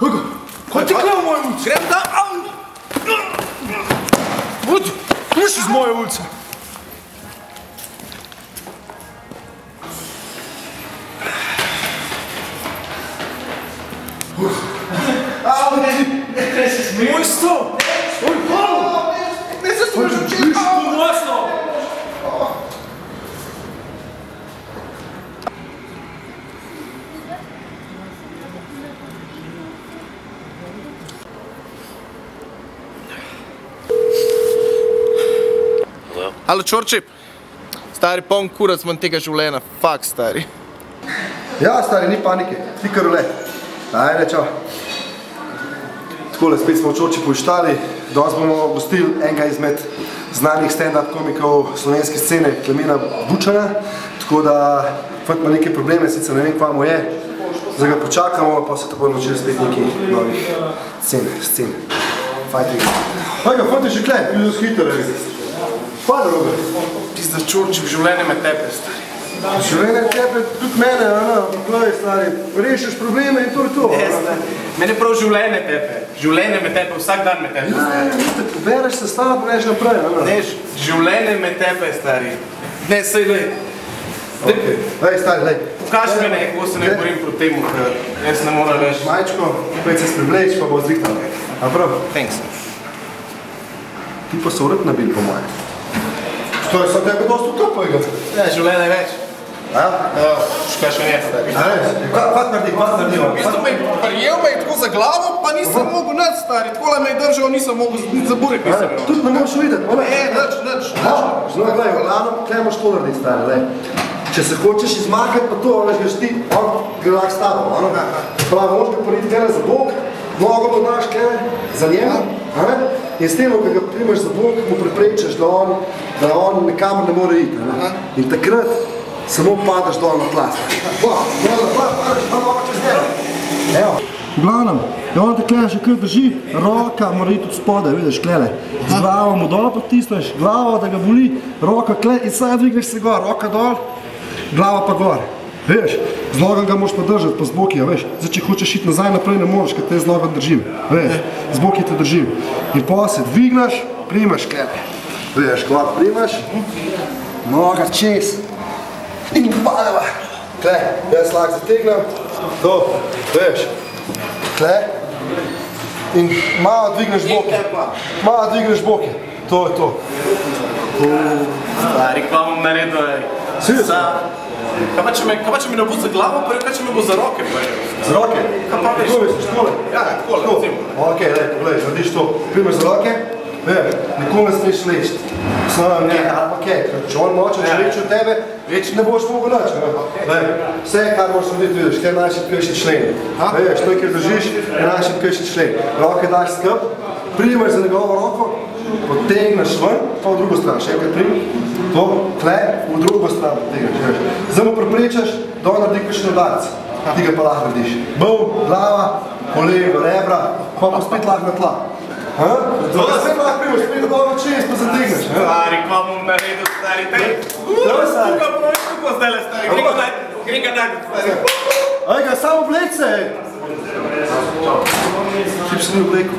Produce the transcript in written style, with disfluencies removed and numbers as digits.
Kaj ti kaj v moje ulice? Grem da! Vodi, niš iz moje ulice. Moj stol! Ne se služim, če je Ponosno! Halo, Čorčip. Stari, poln kurac manj tega življenja. Fak, stari. Ja, stari, ni panike. Ti kar ule. Ajde, čau. Takole, spet smo v Čorčipu ištali. Danes bomo gostili enega izmed znanih stand-up komikov slovenske scene, Klemena Bučana. Tako da, fant ima neke probleme, sicer ne vem, kva mu je. Zdaj ga počakamo, pa se tako naučili spet nekih novih scen. Fighting. Ajde, fant je že klej, bilo z hitro. Hvala, Robert. Pizda, Čorčip, življenje me tepe, stari. Življenje tepe tudi mene, poklej, stari. Rešiš probleme in to je to. Ne, stari. Mene prav življenje tepe. Življenje me tepe, vsak dan me tepe, stari. Ja, pobereš se stala, pa neš naprej, Ne, življenje me tepe, stari. Ne, sej, lej. Lej, stari, lej. Pokaži me neko, se ne borim proti temu, ker jaz ne moram reči. Majčko, pojď se sprevleč, pa bo zrihtal. A prav? Thanks. Ti pa so vrt nabil, po moje. Što je sad tebe dost utopojega? Ja, življenje več. A? Evo, škaj še ne, stari. A res? Kvat naredi? V bistvu prijel me je tako za glavo, pa nisem mogel nič, stari. Takole me je držal, nisem mogel, za burek nisem imel. Tudi ne moraš videti, ona? Nič. Znoj, gledaj, glavno, kaj moraš to narediti, stari, lej. Če se hočeš izmakati, pa to, veš, gaš ti, on gre lak s tabo, ono? Pravi, moraš ga poriti tele za bok, nogo bo daš tele za njega, in s tem, ko ga primaš za bok, mu preprečeš, da on nekamor ne more iti, in takrat samo padaš dol na tla. Dol na tla, padaš, pa nogo čez njega. Evo. V glavnem, on te klej še kar drži, roka mora iti od spodaj, vidiš, klele. Z glavo mu dol potisneš, glavo, da ga boli, roka klej in sad dvigneš se gor, roka dol, glava pa gor. Veš, z nogom ga moraš pa držati, pa z boki, veš. Zdaj, če hočeš iti nazaj naprej, ne moreš, ker te z nogom držim. Veš, z boki te držim. In pa se dvignaš, primaš klele. Veš, gor primaš, noga čez in padeva. Klej, jaz lahko zategnem, to, veš, klej in malo dvigneš boke. Malo dvigneš boke, to je to. Stari, kva bom naredil, Kaj pa če mi ne bo za glavo, pa kaj če mi bo za roke? Za roke? Kaj pa veš? Tako misliš, takole? Ja, takole, recimo. Ok, lej, pogledaj, narediš to. Primaš za roke, nikoli ne smeš leči. Sam, ne, ampak če on moče, če leči od tebe, ne boš mogel nič. Vse, kar moraš narediti, vidiš, kaj je najšibkejši člen. Veš, to, kjer držiš, je najšibkejši člen. Roke daš skup, primaš za njegovo roko, potegneš ven, pa v drugo stran, še enkrat primi, to, tle, v drugo stran potegneš. Zdaj mu preprečaš, da on naredi kakšen udarec, ti ga pa lahko narediš. Bum, glava, kolego, rebra, pa spet lahko na tla. Spet lahko primaš, spet dobro čez, pa zategneš. Stari, kva bom naredil, stari, tukaj bo več tako zdajle, stari, gre ga najti, stari. Ajga, samo oblek se! Ti bi se ni oblekel.